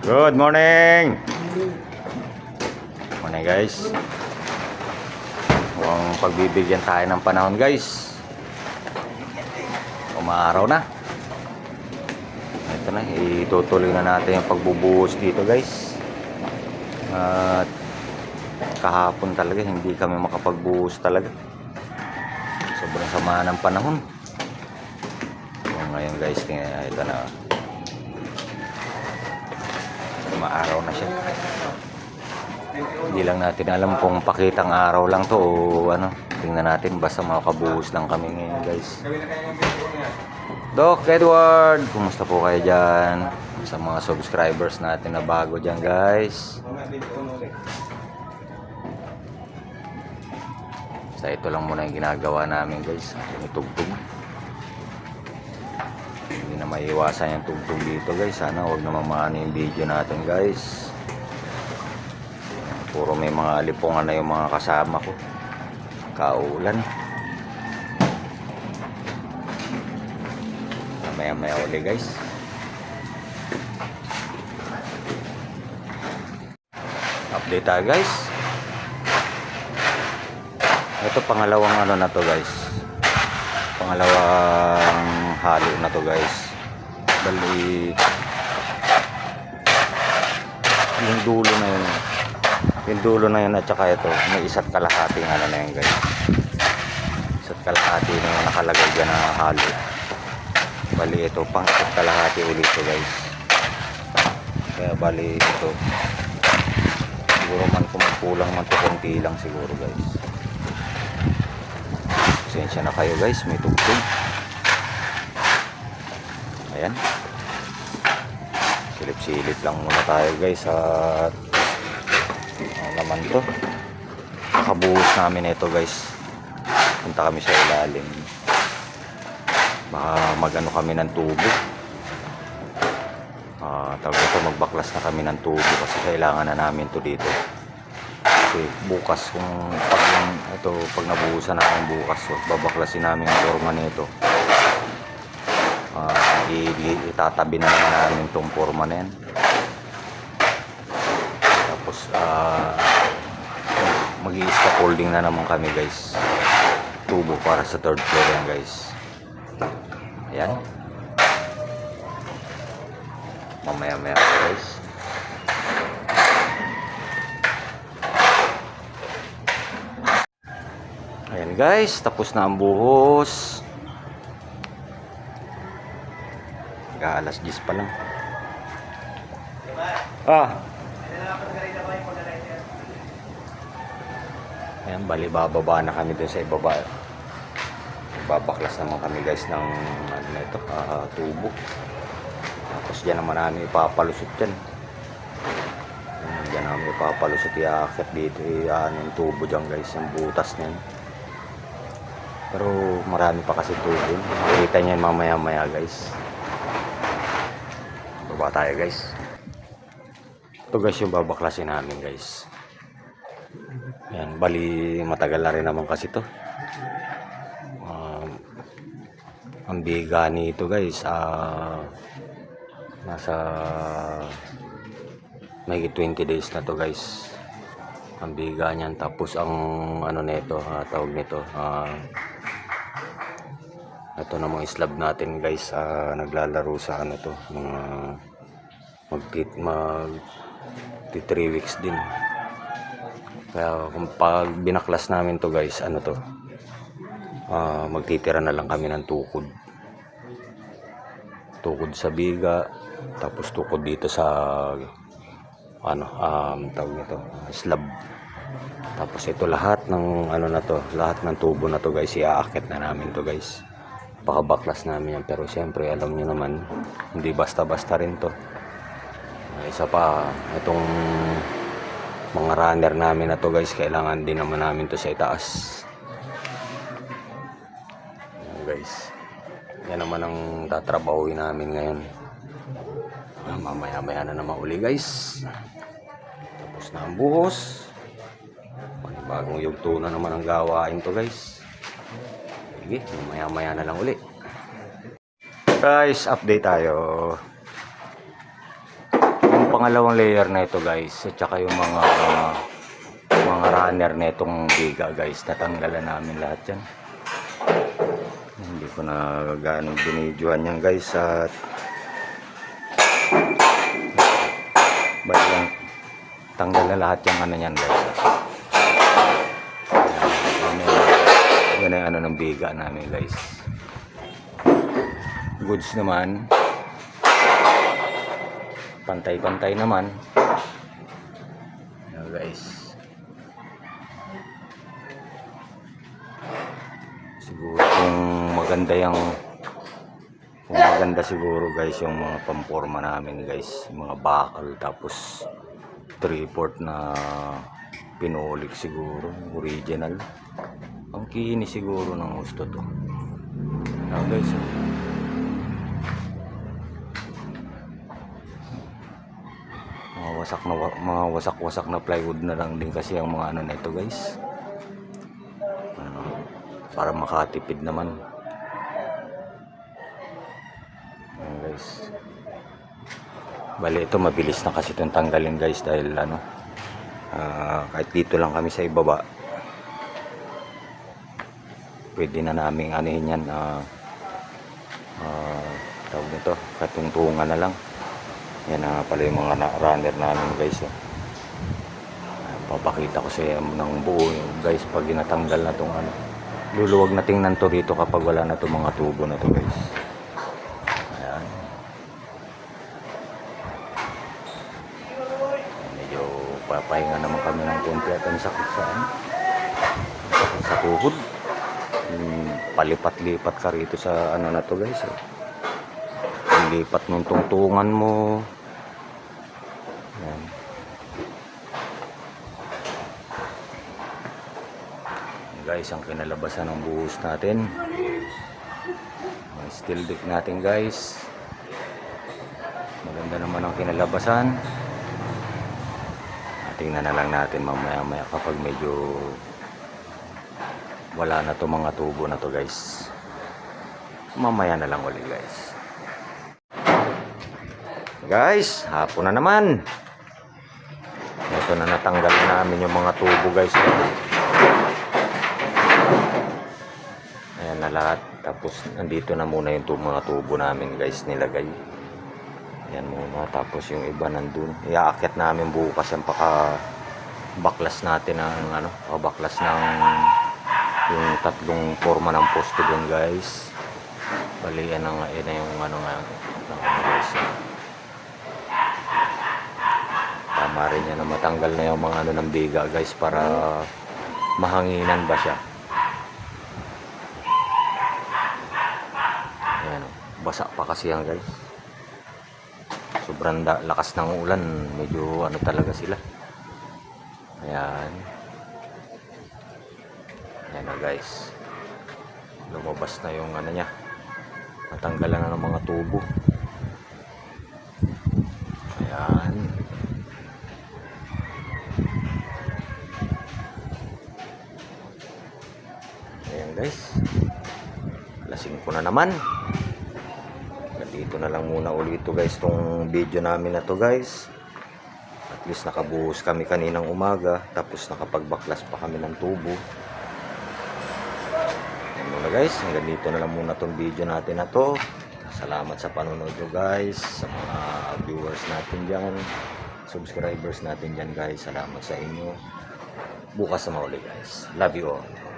Good morning! Morning guys. Mukhang pagbibigyan tayo ng panahon guys. Umaaraw na. Ito na, itutuloy na natin yung pagbubuhos dito guys. At kahapon talaga hindi kami makapagbuhos talaga. Sobrang sama ng panahon. Ngayon guys, ito na. Umaaraw na siya. Hindi lang natin alam kung pakitang araw lang to o ano. Tingnan natin, basta makabuhos lang kami ngayon guys. Doc Edward, kumusta po kayo dyan? Sa mga subscribers natin na bago dyan guys. Sa ito lang muna yung ginagawa namin guys. Tugtog. Hindi na maiiwasan yung tugtog dito guys. Sana huwag naman maano yung video natin guys. Puro may mga alipungan na yung mga kasama ko. Kaulan. Maya uli guys. Update tayo guys. Ito pangalawang ano na to guys. Pangalawang halo na to guys. Bali yung dulo na yun. Yung dulo na yun at saka ito. May isa't kalahating ano na yun guys. Isa't kalahati na yung nakalagay dyan na halo. Bali ito pang isa't kalahati ulit to guys. Kaya bali ito. Siguro man kung kulang man to konti lang siguro guys. Pasensya na kayo guys, may tugtog. Ayan. Silip-silip lang muna tayo guys at ano naman to. Nakabuhos namin ito guys. Punta kami sa ilalim. Baka magano kami ng tubo. Tawag ito, magbaklas na kami ng tubo kasi kailangan na namin to dito. Okay, bukas kung pag nabuhusan namin bukas, babaklasin namin yung forma nito. Itatabi na namin itong forma na yan. Tapos mag-i-scaffolding na naman kami guys. Tubo para sa third floor yan guys. Ayan. Mamaya guys. Ayan guys, tapos na ang buhos. Alas 10 pa lang. Ayan, bali bababa na kami dun sa ibaba. Babaklas naman kami guys ng ano na ito, tubo. Tapos dyan naman namin ipapalusot dyan. Dyan namin ipapalusot, iaakit dito yung tubo dyan guys, yung butas na yun. Pero marami pa kasi tubo. Kita nyo yun mamaya guys. Baba tayo guys. Ito guys yung babaklasin namin guys. Yan, bali matagal na rin naman kasi to. Ang biga nito guys nasa may 20 days na to guys. Ang biga niyan. Tapos ang ano nito, tawag nito, ito namang slab natin guys, naglalaro sa ano to, mga mag 3 weeks din. Kaya kung pag binaklas namin to guys, ano to, magtitira na lang kami ng tukod sa biga, tapos tukod dito sa ano, tawag nito, slab. Tapos ito lahat ng ano na to, lahat ng tubo na to guys, iaakit na namin to guys. Pakabaklas namin yan, pero siyempre alam nyo naman, hindi basta-basta rin to. Isa pa, itong mga runner namin na to guys, kailangan din naman namin to sa itaas. Yan guys, yan naman ang tatrabahuin namin ngayon. Mamaya na naman uli guys. Tapos na ang buhos. Bagong yugto na naman ang gawain to guys. Sige, mamaya na lang uli. Guys, update tayo. pangalawang layer na ito guys, at saka yung mga runner na itong biga guys, natanggalan namin lahat yan. Hindi ko na gaano binidyohan yan guys, at bali lang tanggal na lahat yung ano yan guys. Yan yung ano ng biga namin guys. Goods naman, pantay-pantay naman. Yan guys. Siguro kung maganda siguro guys yung mga pamporma namin guys, yung mga bakal, tapos 3/4 na pinulik siguro, original. Ang kinis siguro ng gusto to. Yan guys. Mga wasak-wasak na plywood na lang din kasi ang mga ano na ito guys. Para makatipid naman. Ayan guys. Bali ito mabilis na kasi itong tanggalin guys, dahil ano, kahit dito lang kami sa ibaba, pwede na namin anihin yan, tawag nito, katungtungan na lang. Yan na pala yung mga runner namin guys. Papakita ko sa ng buo guys pag ginatanggal na itong ano. Luluwag na tingnan to rito kapag wala na itong mga tubo na to guys. Ayan. Medyo papahinga naman kami ng konti at ang sakit sa tuhod. Palipat-lipat ka rito sa ano na to guys. Lipat ng tungtungan mo. Ayan. Guys, ang kinalabasan ng buhos natin, ang steel deck natin guys, maganda naman ang kinalabasan. Tingnan na lang natin mamaya kapag medyo wala na to mga tubo na to guys. Mamaya na lang ulit guys. Guys, hapon na naman. Ito na, natanggal namin yung mga tubo guys. Ayan na lahat. Tapos nandito na muna yung mga tubo namin guys nilagay. Ayan muna. Tapos yung iba nandun. Iaakit namin bukas yung baklas natin ng ano, baklas ng yung tatlong forma ng poste dun guys. Bali yan na yung ano nga guys. Tama rin yan na matanggal na yung mga ano ng biga guys, para mahanginan ba siya. Ayan, basa pa kasi yan guys. Sobrang lakas ng ulan, medyo ano talaga sila. Ayan. Ayan na guys, lumabas na yung ano niya, natanggalan na ng mga tubo. Ayan. Ayan guys, lasing ko na naman. Dito na lang muna ulit ito guys, tong video namin na to guys. At least nakabuhos kami kaninang umaga, tapos nakapagbaklas pa kami ng tubo. Ayan muna guys, hanggang dito na lang muna tong video natin na to. Salamat sa panonood nyo guys, sa mga viewers natin dyan, subscribers natin dyan guys. Salamat sa inyo. Bukas na mauli guys. Love you all.